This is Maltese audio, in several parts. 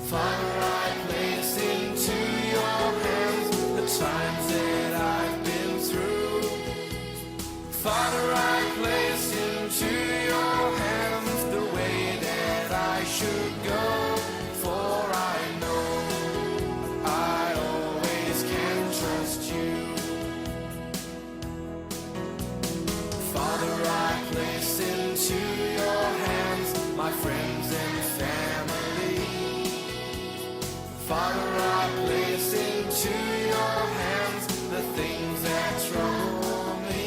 Father, I place into your hands the times that I've been through. Father, I place into your hands the way that I should go, for I know I always can trust you. Father, I place into your hands my friends and family. Father, I place into your hands the things that trouble me.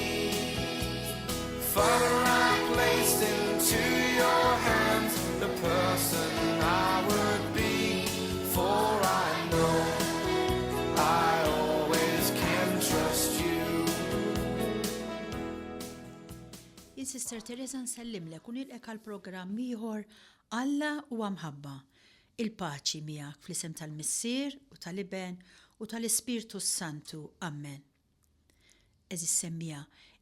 Father, I place into your hands the person I would be, for I know I always can trust you. Sister Teresa nsellimlek u nilqek għal programm ieħor Alla huwa mħabba. Il-paċi miegħek fl-isem tal-Missier u tal-Iben u tal-Ispirtu Santu. Amen. Eżis semmija,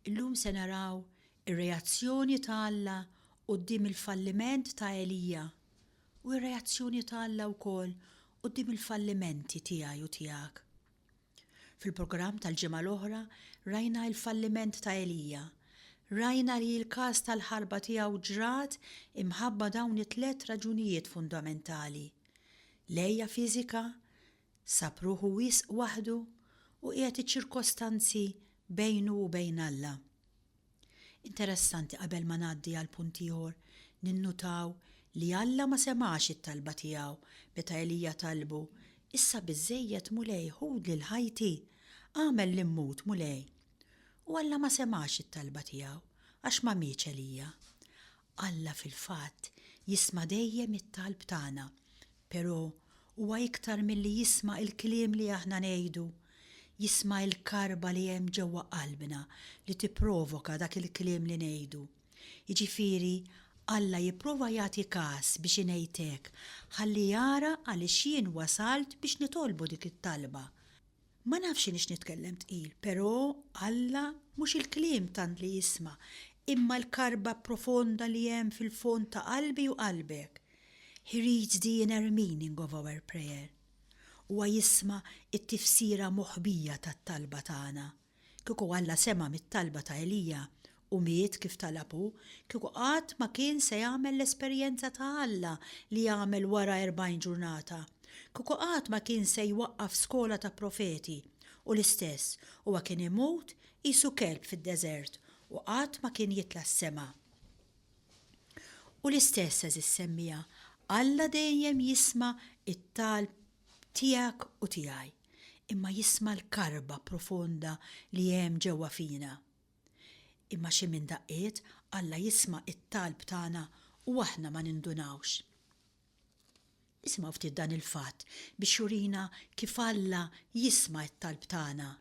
illum se naraw ir-reazzjoni ta' Alla quddiem il-falliment ta' Elija u r-reazzjoni ta' Alla wkoll quddiem il-fallimenti tiegħi u tiegħek. Fil-programm tal-ġimgħa l-oħra rajna l-falliment ta' Elija. Rajna li l-każ tal-ħarba tiegħu ġrat imħabba dawn it-tliet raġunijiet fundamentali. Lejja fiżika, sab ruħu wisq waħdu u qiegħed iċ-ċirkostanzi bejnu u bejn Alla. Interessanti qabel ma ngħaddi għal punt ieħor ninnutaw li Alla ma semax it-talba tiegħu meta Elija talbu, issa biżżejjed mulej ħud lil ħajti, għamel li mmut mulej. U Alla ma semax it-talba tiegħu għax ma mietx Elija. Alla fil-fatt jisma' dejjem it-talb tagħna, però huwa iktar milli jisma' il-kliem li aħna ngħidu, jisma' l-karba li hemm ġewwa qalbna li tipprovoka dak il-kliem li ngħidu. Jiġifieri Alla jipprova jagħti każ biex ingħidlek ħalli jara għaliex jien wasalt biex nitolbu dik it-talba. Ma nafx nix nitkellem tqil, però Alla mhux il-kliem tant li jisma', imma l-karba profonda li hemm fil-fond ta' qalbi u qalbek. He reads the inner meaning of our prayer. Huwa jisma' it-tifsira moħbija tat-talba tagħna. Kieku Alla sema mit-talba ta' Elija u miet kif talabu, kieku qatt ma kien se jagħmel l-esperjenza ta' Alla li jagħmel wara 40 ġurnata. Kieku qatt ma kien se jwaqqaf skola ta' profeti u l-istess huwa kien imut qisu kelb fid-deżert u qatt ma kien jitla s-sema. U l-istess eżis semmija, Alla dejjem jisma' it-talb tiegħek u tiegħi, imma jisma' l-karba profonda li hemm ġewwa fina. Imma xi minn daqqiet Alla jisma' it-talb tagħna u aħna ma nindunawx. Isma' ftit dan il-fatt biex jurina kif Alla jisma' t-talb tagħna.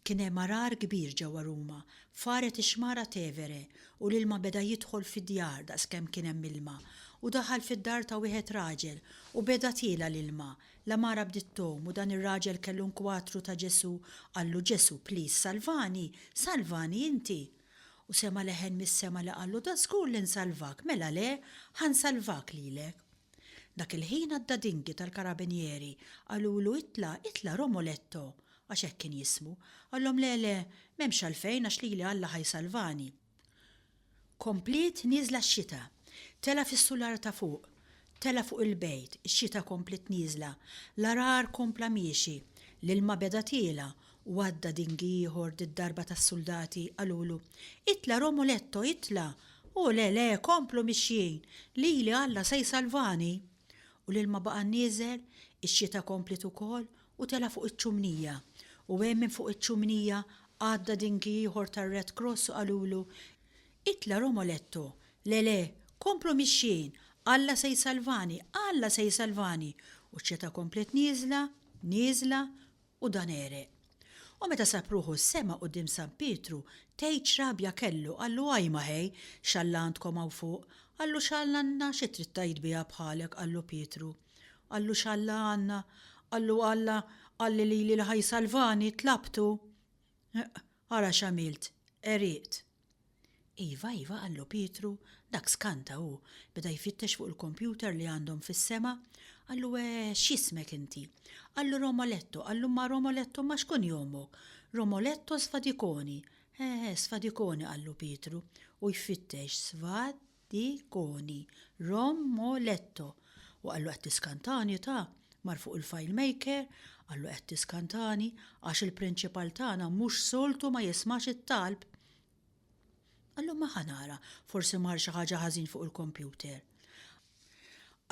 Kien hemm arar kbir ġewwa Ruma, faret ix-xmara Tevere u l-ilma beda jidħol fid-djar daqskemm kien hemm ilma u daħal fid-dar ta' wieħed raġel u beda tiela l-ilma. L-amara bdiet tom u dan ir-raġel kellu nkwatru ta' Ġesu qallu Ġesu please salvani inti. U sema leħen mis-sema li qallu da żgur li nsalvak, mela le ħansalvak lilek. Dak il-ħin għadda dingi tal-karabinieri qalulu itla Romoletto għax hekk kien jismu. Għallhom le m'hemmx għalfejn għax lili Alla ħajsalvani. Komplit nieżla x-xita, tela fis-sular ta' fuq, tela fuq il-bejt, ix-xita komplit nieżla, l-arar kompla miexi, l-ilma beda tiela u għadda dingi ieħor d-darba tas-soldati qalulu itla Romoletto itla u le komplu mixjin lili Alla se jsalvani. U l-ilma baqa' nieżel, ix-xita komplet ukoll u tela fuq iċ-ċumnija. U hemm minn fuq iċ-ċumnija għadda dingi ieħor tar-Red Cross u qalulu itla Romoletto, le komplu mixjin, Alla se jsalvani. U x-xita komplet nieżla u dan ereq. U meta sab ruħu s-sema quddiem San Pietru, tgħid x'rabja kellu, qallu għajma ħej, x'Alla għandkom hawn fuq, qallu x'Alla għandna xi trid tgħid biha bħalek, qallu Pietru. Qallu x'Alla għandna, qallu Alla qalli li ħajsalvani tlabtu. Ara x'għamilt, eriqt. Iva, qallu Pietru, Dak skanta hu, beda jfittex fuq il-kompjuter li għandhom fis-sema, għallu x'ismek inti? Għallu Romoletto, għallu ma Romoletto ma xkun jomok? Romoletto Sfadikoni. Sfadikoni għallu Pietru, u jfittex Sfadikoni, Romoletto. U għallu għed tiskantani ta' mar fuq il-file maker, għallu għed tiskantani għax il-prinċipal tagħna mhux soltu ma jismax it-talb. Allu ma ħanara, forsi mar xi ħaġa ħażin fuq il-kompjuter.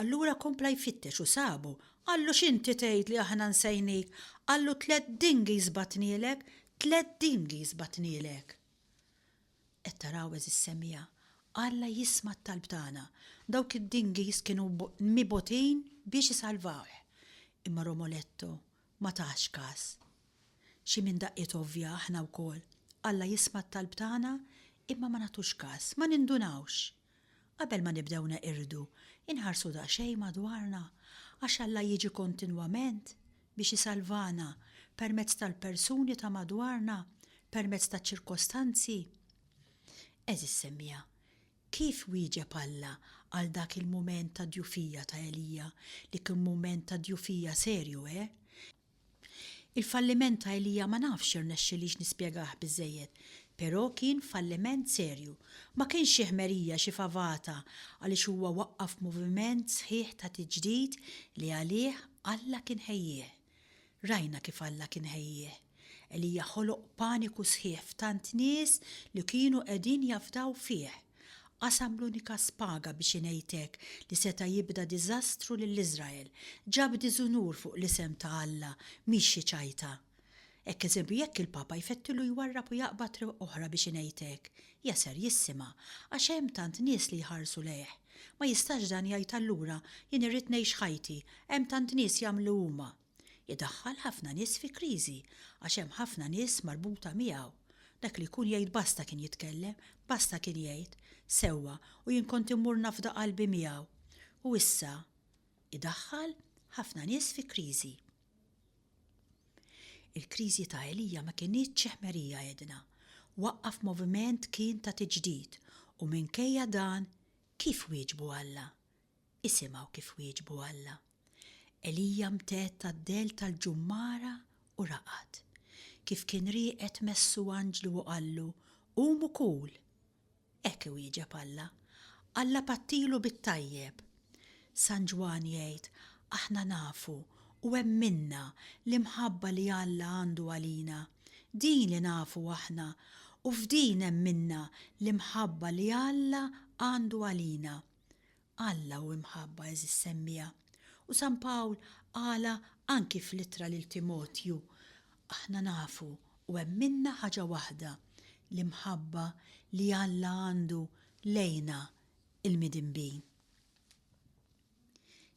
Allura kompla jfittex u sabu, għallu x'inti tgħid li aħna nsejnik, għallu 3 dingi żbatnielek, 3 dingi żbatnielek. Qed taraw is-semmija, Alla jisma' t-talb tagħna, dawk id-dingis kienu mibotin biex isalvawh. Imma Romoletto ma tax każ. Xi minn daqqiet ovvja aħna wkoll, Alla jisma' t-talb tagħna, imma ma nagħtux każ, ma nindunawx. Qabel ma nibdew neqirdu, inħarsu daqsxejn madwarna, għax Alla jiġi kontinwament biex isalvana permezz tal-persuni ta' madwarna, permezz ta' ċirkostanzi. Eżis semmija, kif wieġeb Alla għal dak il-mument ta' djufija ta' Elija li kien mument ta' djufija serju, Il-falliment ta' Elija ma nafx irnexxilix nispjegah biżżejjed, però kien falliment serju. Ma kienx xi ħmerija xi favata għaliex huwa waqqaf moviment sħiħ ta' tiġdid li għalih Alla kien ħejjih. Rajna kif Alla kien ħejjih. Elija ħoloq paniku sħiħ f'tant nies li kienu qegħdin jafdaw fih. Qasam l-unika spaga biex ngħidlek li seta' jibda diżastru lill-Iżrael. Ġab diżunur fuq l-isem ta' Alla mhix xi ċajta. Hekk eżempju jekk il-Papa jfettilu jwarrab u jaqbad triq oħra biex ngħidlek, jaser jissima' għax hemm tant nies li jħarsu lejh. Ma jistax dan jgħid allura jien irrid ngħix ħajti, hemm tant nies jagħmlu huma. Idaħħal ħafna nies fi kriżi għax hemm ħafna nies marbuta miegħu. Dak li jkun jgħid basta kien jitkellem, basta kien jgħid, sewwa u jien kont immur nafda qalbi miegħu. U issa idaħħal ħafna nies fi kriżi. Il-kriżi ta' Elija ma kienitx ħmerija jedna. Waqqaf moviment kien ta' tiġdid u minkejja dan kif wieġbu Alla. Isimgħu kif wieġbu Alla. Elija mtet tad-del tal-ġummara u raqad. Kif kien rieqet messu anġlu u qallu, qumu kul. Hekk wieġeb Alla. Alla pattilu bit-tajjeb. San Ġwan jgħid, aħna nafu u hemm minna l-imħabba li Alla għandu għalina. Din li nafu aħna u f'din hemm minna l-imħabba li Alla għandu għalina. Alla u imħabba eżis semmija. U San Pawl qala anki fl-ittra lil Timotju, aħna nafu u hemm minna ħaġa waħda, l-imħabba li Alla għandu lejna il-midinbin.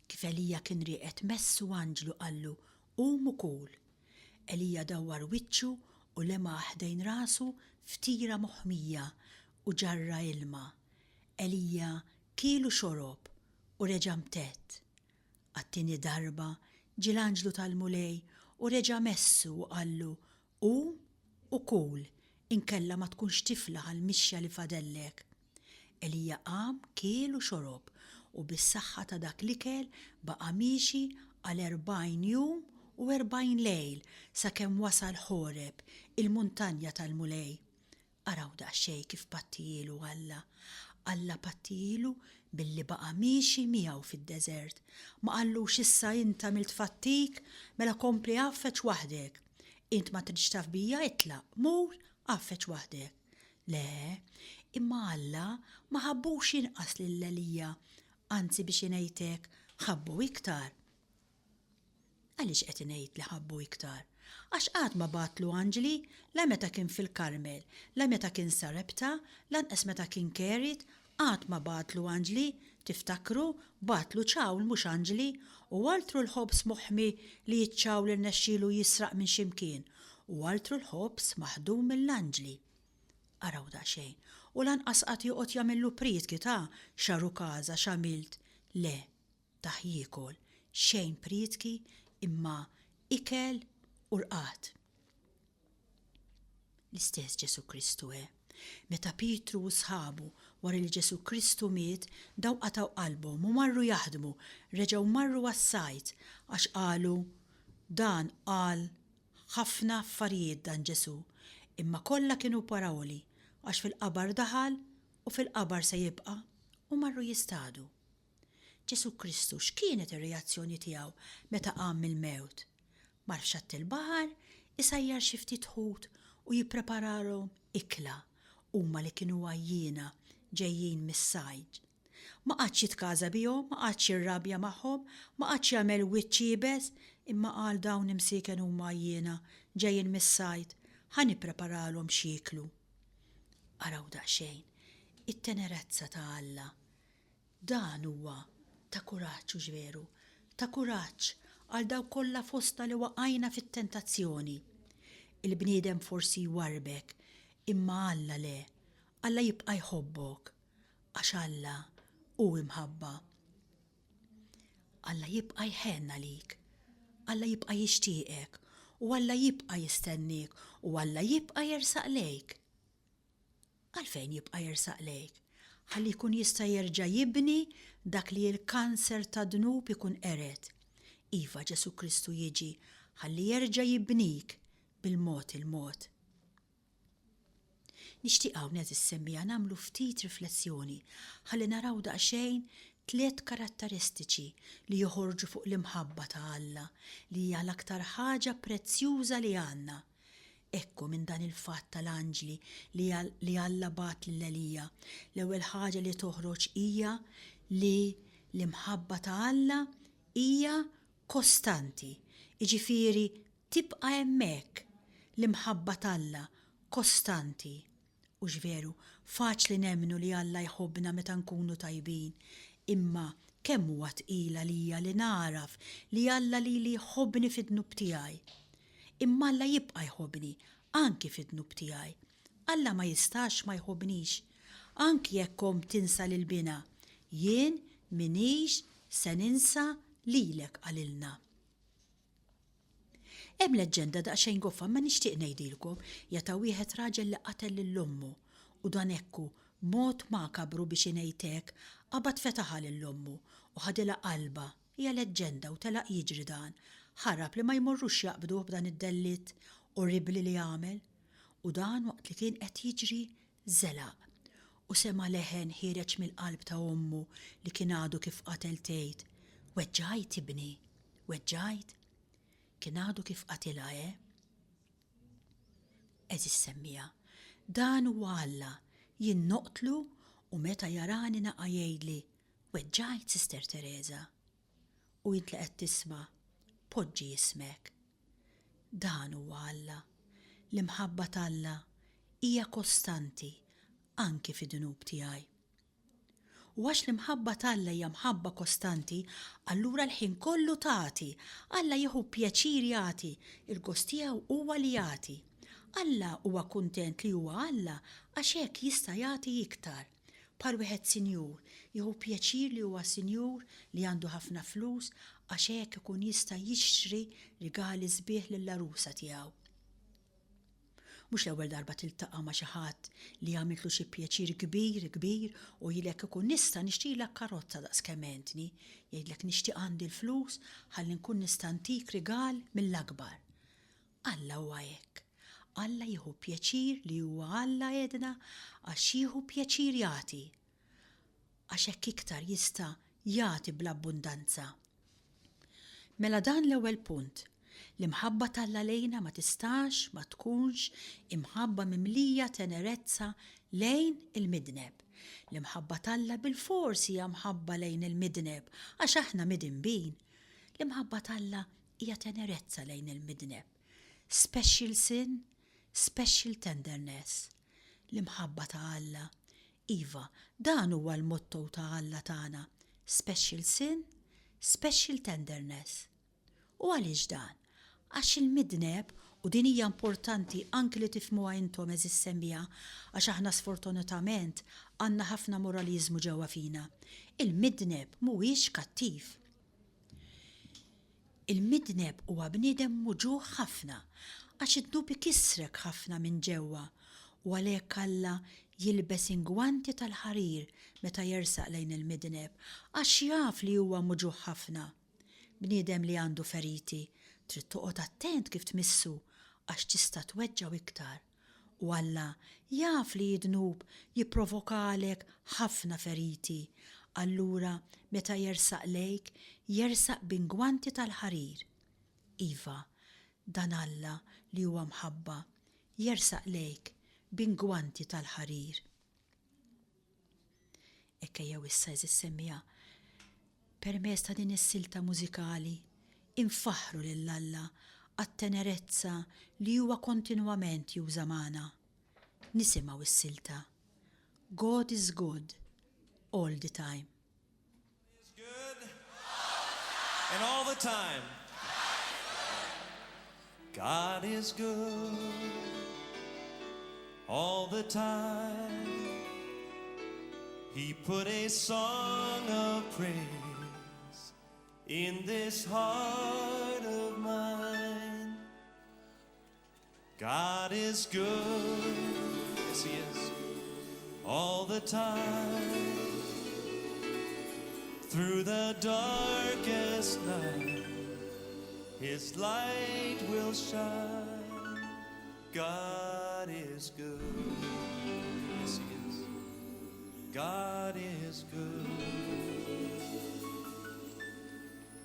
Kif Elija kien rieqet messu anġlu qallu qumu kul. Elija dawwar wiċċu u lema ħdejn rasu ftira moħmija u ġarra ilma. Elija kielu xorob u reġa' mtett. Għat-tieni darba ġie l-anġlu tal-mulej u reġa' messu u qallu qum u kul inkella ma tkunx tifla għall-mixja li fadellek. Elija qam kielu xorob u bis-saħħa ta' dak l-ikel baqa' miexi għal 40 jum u 40 lejl sakemm wasal Ħoreb, il-muntanja tal-mulej. Araw daqsxejn kif pattijielu Alla. Alla pattijielu billi baqa' miexi miegħu fid-deżert. Ma qallux issa inta mill-tfattik mela kompli għaffeċ waħdek. Int ma tridx taf bija itlaq, mur għaffeċ waħdek. Le, imma Alla ma ħabbux inqas lil Elija, anzi biex ngħidlek ħabbu iktar. Għaliex qed ngħid li ħabbu iktar? Għax qatt ma batlu anġli la meta kien fil-Karmel, la meta kien Sarepta, lanqas meta kien Kerit, qatt ma batlu anġli, tiftakru batlu ċawl mhux anġli u għaltru l-ħobs moħmi li jiċċawl irnexxielu jisraq minn ximkien u għaltru l-ħobs maħdum mill-anġli. Araw daqsxejn, u lanqas qatt joqgħod jagħmillu pritki ta' xaru każa x'għamilt. Le, taħ jiekol, xejn pritki imma ikel u rqad. L-istess Ġesu Kristu meta Pietru u sħabu wara li Ġesu Kristu miet daw qataw qalbhom u marru jaħdmu, reġgħu marru għas-sajt għax qalu dan qal ħafna affarijiet dan Ġesu, imma kollha kienu parawli għax fil-qabar daħal u fil-qabar se jibqa' u marru jistadu. Ġesu Kristu x'kienet ir-reazzjoni tiegħu meta qam mill-mewt? Mar f'xatt il-baħar isajjar xi ftit ħut u jipprepararhom ikla huma li kienu għajjina ġejjin mis-sajd. Ma qadx jitkaża bihom, ma qadx jirrabja magħhom, ma qadx jagħmel wiċċ jiebes, imma qal dawn imsieken huma għajjina ġejjin mis-sajd, ħa nippreparalhom xi jieklu. Araw daqsxejn, it-tenerezza ta' Alla. Dan huwa ta' kuraġġ u ġveru, ta' kuraġġ għal daw kollha fosta li waqajna fit-tentazzjoni. Il-bniedem forsi jwarbek, imma Alla le, Alla jibqa' jħobbok, għax Alla hu imħabba. Alla jibqa' jħenna lik, Alla jibqa' jixtieqek, u Alla jibqa' jistennik, u Alla jibqa' jersaq lejk. Għalfejn jibqa' jersaq lejk? Ħalli jkun jista' jerġa' jibni dak li l-kanser ta' dnub ikun qeret. Iva Ġesu Kristu jiġi ħalli jerġa' jibnik bil-mod il-mod. Nixtieq hawnhekk is-semmija nagħmlu ftit riflessjoni ħalli naraw daqsxejn 3 karatteristiċi li joħorġu fuq l-imħabba ta' Alla li hija l-aktar ħaġa prezzjuża li għandna. Ekku minn dan il-fatt tal-anġli li Alla bat lil Elija. L-ewwel ħaġa li toħroġ hija li l-imħabba ta' Alla hija kostanti, jiġifieri tibqa' hemmhekk l-imħabba t'Alla kostanti. U ġveru, faċli nemmnu li Alla jħobbna meta nkunu tajbin, imma kemm huwa tqila lija li naraf li Alla li jħobbni fid-dnub tiegħi. Imma Alla jibqa' jħobbni anki fid-dnub tiegħi. Alla ma jistax ma jħobbnix, anki jekk tinsa lil-bina. Jien minix se ninsa lilek għalilna. Hemm leġġenda daqsxejn goffa ma nixtieq ngħidilkom jeta' wieħed raġel li qatel lill-ommu u dan ekku b'mod makabru biex ngħidlek qabad fetaħa lill-ommu u ħadilha qalba. Hija leġġenda u telaq jiġri dan. Ħarab li ma jmorrux jaqbduh b'dan id-dellit orribli li għamel u dan waqt li kien qed jiġri żelaq u sema leħen ħireġ mill-qalb ta' ommu li kien għadu kif qatel tgħid. Weġġajt ibni, weġġajt, kien għadu kif qatilha, Eżis semmija, dan huwa Alla jien noqtlu u meta jarani naqa' jgħidli, weġġajt Sister Teresa. U int li qed tisma' poġġi jismek. Dan huwa Alla, l-imħabba t'Alla hija kostanti anki fid-dnub tiegħi. U għax l-imħabba t'Alla hija mħabba kostanti, allura l-ħin kollu tagħti. Alla jieħu pjaċir jagħti, il-gost tiegħu huwa li jagħti. Alla huwa kuntent li huwa Alla għax hekk jista' jagħti iktar. Bħal wieħed sinjur, jieħu pjaċir li huwa sinjur li għandu ħafna flus għax hekk ikun jista' jixtri rigali sbieħ lill-arusa tiegħu. Mhux l-ewwel darba tiltaqa' ma' xi ħadd li għamiltlu xi pjaċir kbir u jgħidlek ikun nista' nixtrilek karozza daqs kementni, jgħidlek nixtieq għandi l-flus ħalli nkun nista' ntik rigal mill-akbar. Alla huwa hekk. Alla jieħu pjaċir li huwa Alla jedna għax jieħu pjaċir jagħti. Għax hekk iktar jista' jagħti bl-abbundanza. Mela dan l-ewwel punt. L-imħabba t'Alla lejna ma tistax ma tkunx imħabba mimlija tenerezza lejn il-midneb. L-imħabba t'Alla bil-forsi hija mħabba lejn il-midneb għax aħna midinbin. L-imħabba t'Alla hija tenerezza lejn il-midneb. Special sin, special tenderness. L-imħabba ta' Alla. Iva, dan huwa l-motto ta' Alla tagħna. Special sin, special tenderness. U għaliex dan? Għax il-midneb, u din hija importanti anki li tifhmuha intom eżis semmija, għax aħna sfortunatament għandna ħafna moraliżmu ġewwa fina. Il-midneb mhuwiex kattiv. Il-midneb huwa bniedem muġuħ ħafna għax id-dub ikissrek ħafna minn ġewwa u għalhekk Alla jilbes ingwanti tal-ħarir meta jersaq lejn il-midneb għax jaf li huwa muġuħ ħafna. Bniedem li għandu feriti trid toqgħod attent kif tmissu għax tista' tweġġaw iktar. U Alla jaf li jidnub jipprovokalek ħafna feriti. Allura meta jersaq lejk jersaq b'ingwanti tal-ħarir. Iva, dan Alla li huwa mħabba jersaq lejk b'ingwanti tal-ħarir. Ekka jew issa eżis semmija permezz ta' din is-silta mużikali infaħru lil Alla għat-tenerezza li huwa kontinwament juża magħna. Nisimgħu is-silta. God is good all the time. Is good and all the time. God is good all the time. He put a song of praise in this heart of mine. God is good, yes He is, all the time. Through the darkest night, His light will shine. God is good, yes He is. God is good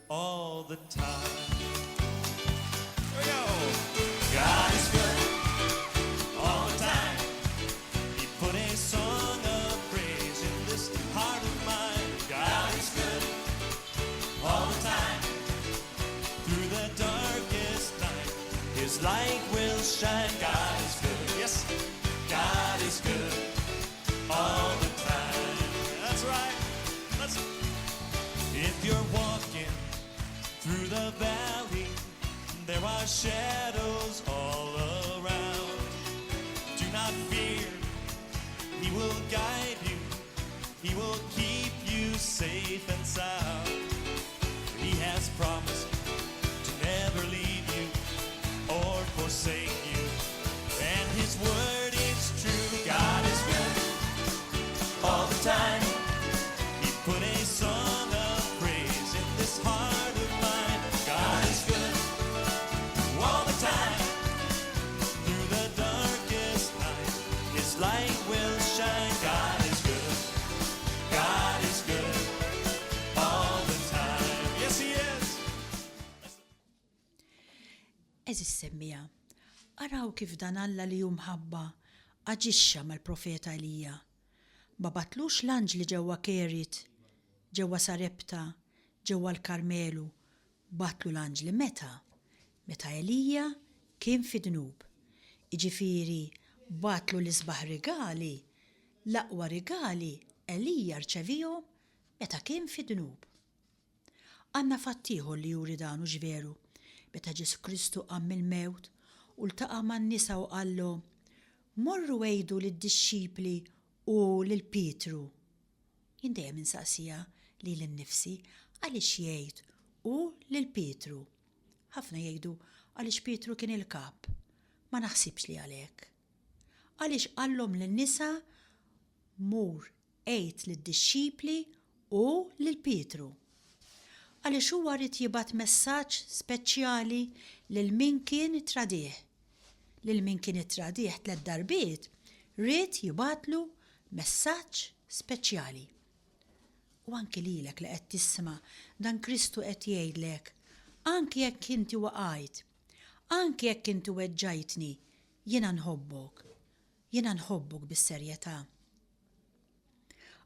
all the time. Here we go. God is good all the time. He put a song of praise in this heart of mine. God is good all the time. Through the darkest night, His light will shine. God is good. Yes, God is good all the time. That's right. If you're walking through the valley, there are shadows all around. Do not fear. He will guide you. He will keep you safe and sound. He has promised to never leave you or forsake you. And His word is true. God is good all the time. He put a song of praise in this heart of mine. God is good all the time. Through the darkest night, His light will shine. God is good. God is good all the time. Yes, He is. Eżis semmija, araw kif dan Alla li hu mħabba aġixxa mal-profeta Elija. Ma batlux l-anġli ġewwa Kerit, ġewwa Sarepta, ġewwa l-Karmelu. Batlu l-anġli meta? Meta Elija kien fi dnub. Iġifieri batlu l-isbaħ rigali, l-aqwa rigali Elija rċevihom meta kien fi dnub. Għandna fattieħor li juri dan hux veru. Meta Ġesu Kristu qam mill-mewt u ltaqa' man-nisa u qallhom morru għejdu lid-dixxipli u lil Pietru. Jien dejjem insaqsija lili nnifsi għaliex jgħid u lil Pietru. Ħafna jgħidu għaliex Pietru kien il-kap. Ma naħsibx li għalhekk. Għaliex qallhom lin-nisa mur għejd lid-dixxipli u lil Pietru. Għaliex huwa rrid jibgħat messaġġ speċjali lil min kien tradih. Lil min kien tradih 3 darbiet rrid jibgħatlu messaġġ speċjali. U anki lilek li qed tisma' dan Kristu qed jgħidlek, anki jekk inti waqgħid, anki jekk inti weġġajtni, jiena nħobbok bis-serjetà.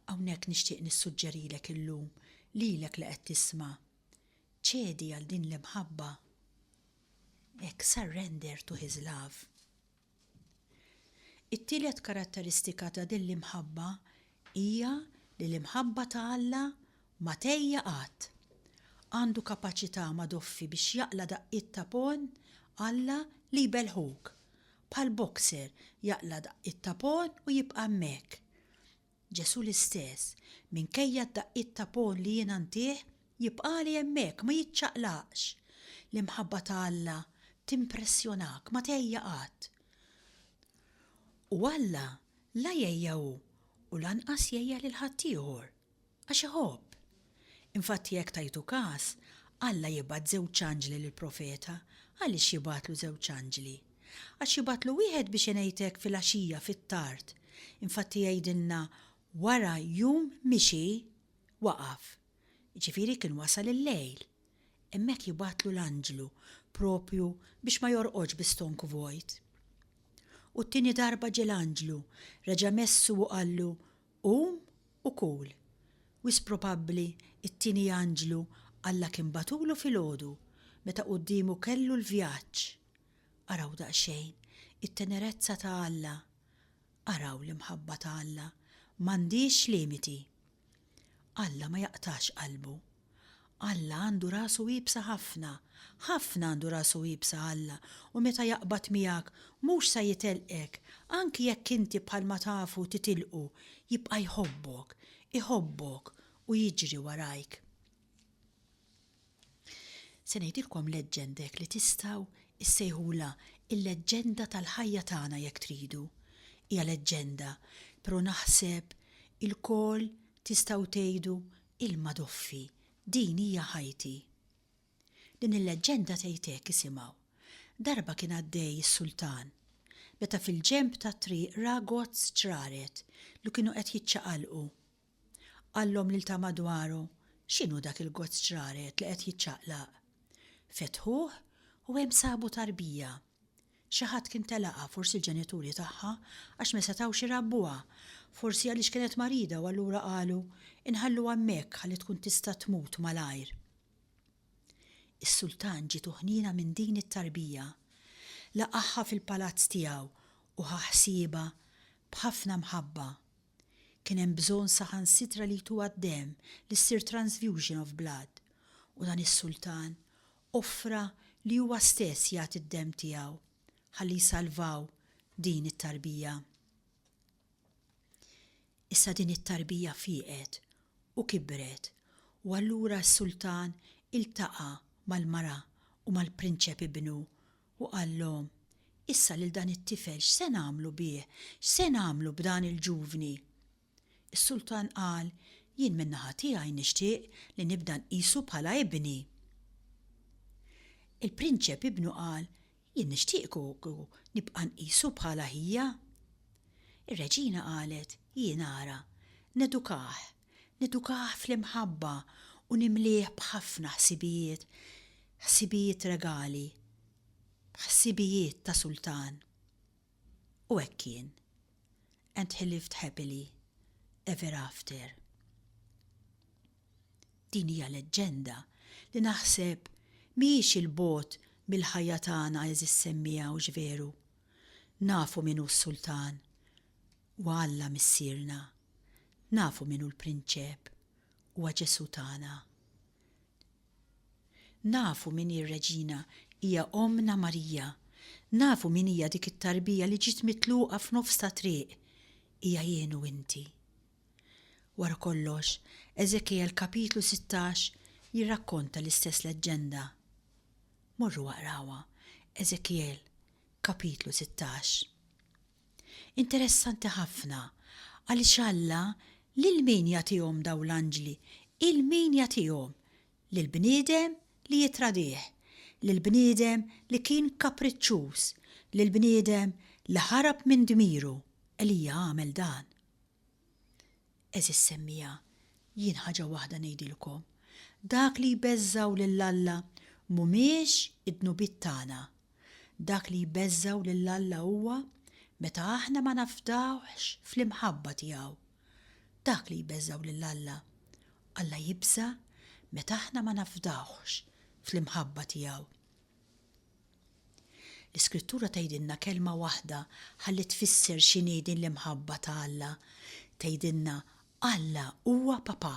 Hawnhekk nixtieq nissuġġerilek illum lilek li qed tisma' ċedi għal din l-imħabba. Hekk surrender to His love. It-tielet karatteristika ta' din l-imħabba hija li l-imħabba ta' Alla ma tejja qatt. Għandu kapaċità ma doffi biex jaqla daqqiet tapon Alla li jbelħuk. Bħal boxer jaqla daqqiet tapon u jibqa' hemmhekk. Ġesu l-istess, minkejja d-daqqiet tapon li jien ntih jibqali hemmhekk ma jiċċaqlaqx. L-imħabba ta' Alla timpressjonak ma tejja qatt. U Alla la jejjaw u lanqas jejja lil ħaddieħor għax iħobb. Infatti jekk tajtu każ, Alla jibgħat żewġ anġli lill-profeta għaliex jibgħatlu żewġ anġli. Għax jibgħatlu wieħed biex ingħidlek fil-għaxija fit-tard. Infatti jgħidilna wara jum mixi waqaf. Ġifieri kien wasal il-lejl. Hemmhekk jibgħatlu l-anġlu propju biex ma jorqodx bi stonk vojt. U t-tieni darba ġie l-anġlu reġa' messu u qallu u kul. Wis probabbli it-tieni anġlu Alla kien batulu filgħodu meta qudiemu kellu l-vjaġġ. Araw daqsxejn it-tenerezza ta' Alla. Araw l-imħabba ta' Alla m'għandix limiti. Alla ma jaqtax qalbu. Alla għandu rasu jibsa ħafna għandu rasu jibsa Alla u meta jaqbad miegħek mhux se jitelqek anki jekk inti bħalma tafu titilqu jibqa' iħobbok u jiġri warajk. Se ngħidilkom leġġendek li tistgħu issejħula il-leġġenda tal-ħajja tagħna jekk tridu. Hija leġġenda, però naħseb il-kol tistgħu tgħidu il-madoffi. Din hija ħajti. Din il-leġġenda tgħidlek isimgħu. Darba kien għaddej is-sultan. Meta fil-ġenb tat-triq ra gozz ċraret li kienu qed jiċċaqalqu. Qallhom lil ta' madwaru, x'inhu dak il-gozz ċraret li qed jiċċaqlaq? Fetħuh u hemm sabu tarbija. Xi ħadd kien telaqha forsi l-ġenituri tagħha għax ma setgħux irabbuha, forsi għaliex kienet marida u allura qalu inħallu hemmhekk ħalli tkun tista' tmut malajr. Is-sultan ġiet ħnina minn din it-tarbija. Laqaħħa fil-palazz tiegħu u ħsieba b'ħafna mħabba. Kien hemm bżonn saħansitra li tuha d-demm li ssir transfusion of blood u dan is-sultan offra li huwa stess jagħti d-demm tiegħu ħalli jsalvaw din it-tarbija. Issa din it-tarbija fieqet u kibret u allura s-sultan iltaqa' mal-mara u mal-prinċep ibnu u qallhom issa lil dan it-tifel x'se nagħmlu bih, x'se nagħmlu b'dan il-ġuvni. Is-sultan qal jien min-naħa tiegħi nixtieq li nibda nqisu bħala ibni. Il-prinċep ibnu qal jien nixtieq nibqa' nqisu bħala hija. Ir-reġina qalet jien ara nedukah fl-imħabba u nimlih b'ħafna ħsibijiet regali, ħsibijiet ta' sultan. U hekk kien. And he lived happily ever after. Din hija leġġenda li naħseb mhijiex il-bot mill-ħajja tagħna eżis semmija u ġveru. Nafu minnu s-sultan u Alla missierna. Nafu minnu l-prinċep u Ġesu tagħna. Nafu min ir-reġina hija Omna Marija. Nafu min hija dik it-tarbija li ġiet mitluqa f'nofs ta' triq. Hija jien u inti. Wara kollox, Eżekiel kapitlu 16 jirrakkonta l-istess leġġenda. Morru waqrawha, Eżekiel kapitlu 16. Interessanti ħafna għaliex Alla lil min jagħtihom dawn l-anġli, il-min jagħtihom lill-bniedem li jitradih, lill-bniedem li kien kapriċċjuż, lill-bniedem li ħarab minn dmiru, Elija għamel dan. Eżis semmija, jien ħaġa waħda ngħidilkom, dak li jbeżżaw lil Alla mhumiex id-dnubiet tagħna. Dak li jbeżżaw lil Alla huwa meta aħna ma nafdawx fl-imħabba tiegħu. Dak li jbeżżaw lil Alla. Alla jibża meta aħna ma nafdawx fl-imħabba tiegħu. L-Iskrittura tgħidilna kelma waħda ħalli tfisser x'inhi din l-imħabba ta' Alla. Tgħidilna Alla huwa papà.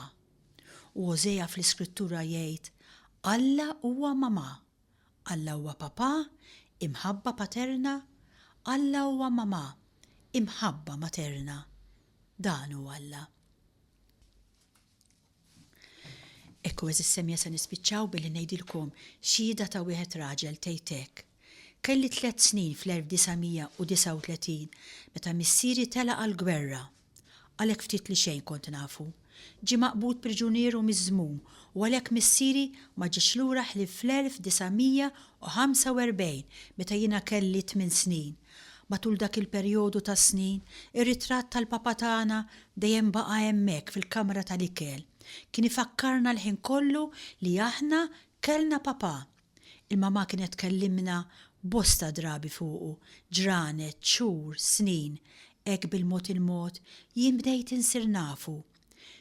U Ożea fl-Iskrittura jgħid Alla huwa mamà. Alla huwa papà, imħabba paterna. Alla huwa mamà, imħabba materna. Dan huwa Alla. Ekku eżis semmija se nispiċċaw billi ngħidilkom xhieda ta' wieħed raġel tgħid hekk. Kelli 3 snin fl-1939 meta missieri telaq għall-gwerra. Għalhekk ftit li xejn kont nafu. Ġie maqbud priġunieru miż-żmum u għalhekk missieri ma ġiex lura ħlief fl-1945 meta jiena kelli 8 snin. Matul dak il-perjodu ta' snin, ir-ritratt tal-papa tagħna dejjem baqa' hemmhekk fil-kamra tal-ikel. Kien ifakkarna l-ħin kollu li aħna kellna papa. Il-mama kienet tkellimna bosta drabi fuqu, ġranet, xhur, snin, hekk bil-mod il-mod jien bdejt insir nafu.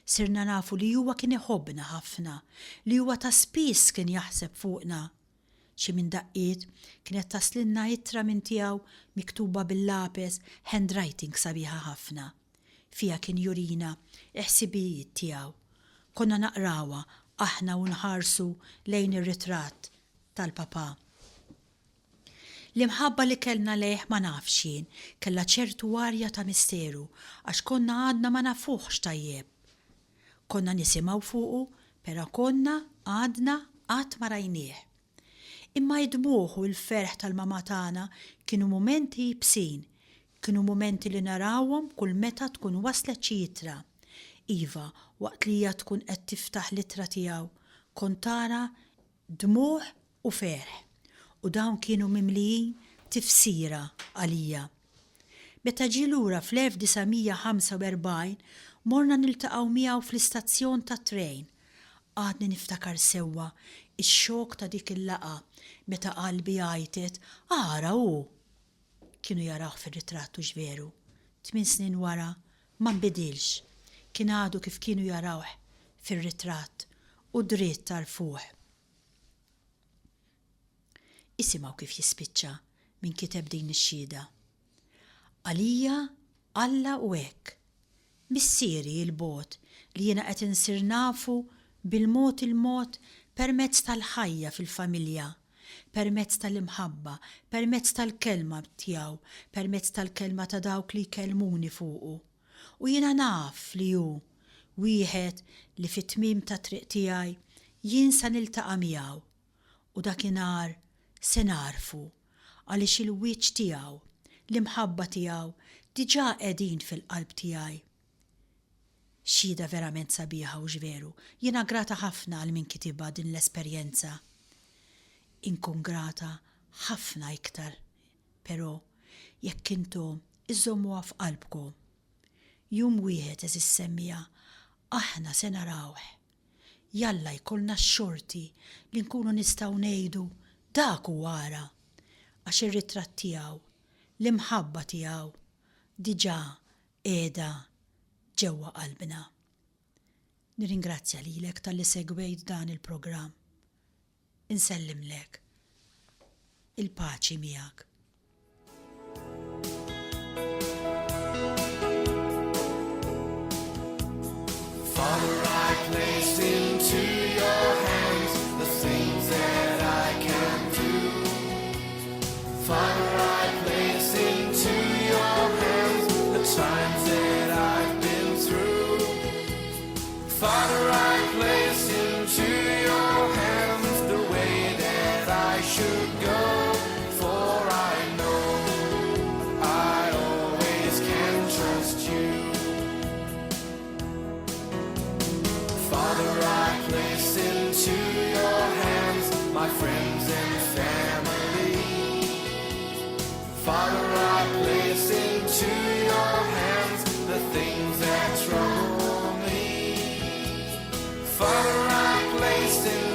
Sirna nafu li huwa kien iħobbna ħafna, li huwa ta' spiss kien jaħseb fuqna. Xi minn daqqiet kienet taslinna ittra minn tiegħu miktuba bil-lapes handwriting sabiħa ħafna. Fija kien jurina ħsibijiet tiegħu. Konna naqrawha aħna u nħarsu lejn ir-ritratt tal-papa. L-imħabba li kellna lejh ma nafx jien, kellha ċertu warja ta' misteru għax konna għadna ma nafuhx tajjeb. Konna nisimgħu fuqu, però konna għadna qatt ma rajnieh. Imma id-dmuħ u l-ferħ tal-mama tagħna kienu mumenti jibsin, kienu mumenti li narawhom kull meta tkun waslet xi jittra. Iva, waqt li hija tkun qed tiftaħ l-ittra tiegħu, kont tara dmuħ u ferħ. U dawn kienu mimlijin tifsira għalija. Meta ġie lura fl-1945 morna niltaqgħu miegħu fl-istazzjon tat trejn. Għadni niftakar sewwa ix-xokk ta' dik il-laqa meta qalbi għajtet ara hu. Kienu jarawh fir-ritratt hux veru. 8 snin wara ma nbidilx. Kien għadu kif kienu jarawh fir-ritratt u dritt tarfuh. Isimgħu kif jispiċċa min kiteb din ix-xhieda. Għalija Alla u hekk. Missieri il-bot li jiena qed insir nafu bil-mod il-mod permezz tal-ħajja fil-familja, permezz tal-imħabba, permezz tal-kelma tiegħu, permezz tal-kelma ta' dawk li jkellmuni fuqu. U jiena naf li hu wieħed li fit-tmiem ta' triq tiegħi jien sa niltaqa' miegħu u dakinhar se narfu għaliex il-wiċċ tiegħu, l-imħabba tiegħu diġà qegħdin fil-qalb tiegħi. Xhieda verament sabiħa u ġveru, jiena grata ħafna għal min kitibha din l-esperjenza. Inkun grata ħafna iktar, però jekk intom iżommuha f'qalbkom. Jum wieħed eżis semmija, aħna se narawh. Jalla jkollna x-xorti li nkunu nistgħu ngħidu dak hu wara għax ir-ritratt tiegħu, l-imħabba tiegħu diġà qiegħda ġewwa qalbna. Nirringrazzja lilek talli segwejt dan il-programm. Insellimlek. Il-paċi miegħek. Father, I place into your hands the things that I can do. Father, I place into your hands the times that I've been through. Father, I place into your hands the way that I should go, for I know I always can trust you. Father, I place into your hands my friends and family. Father, I place into your hands the things that trouble me. Father, I place in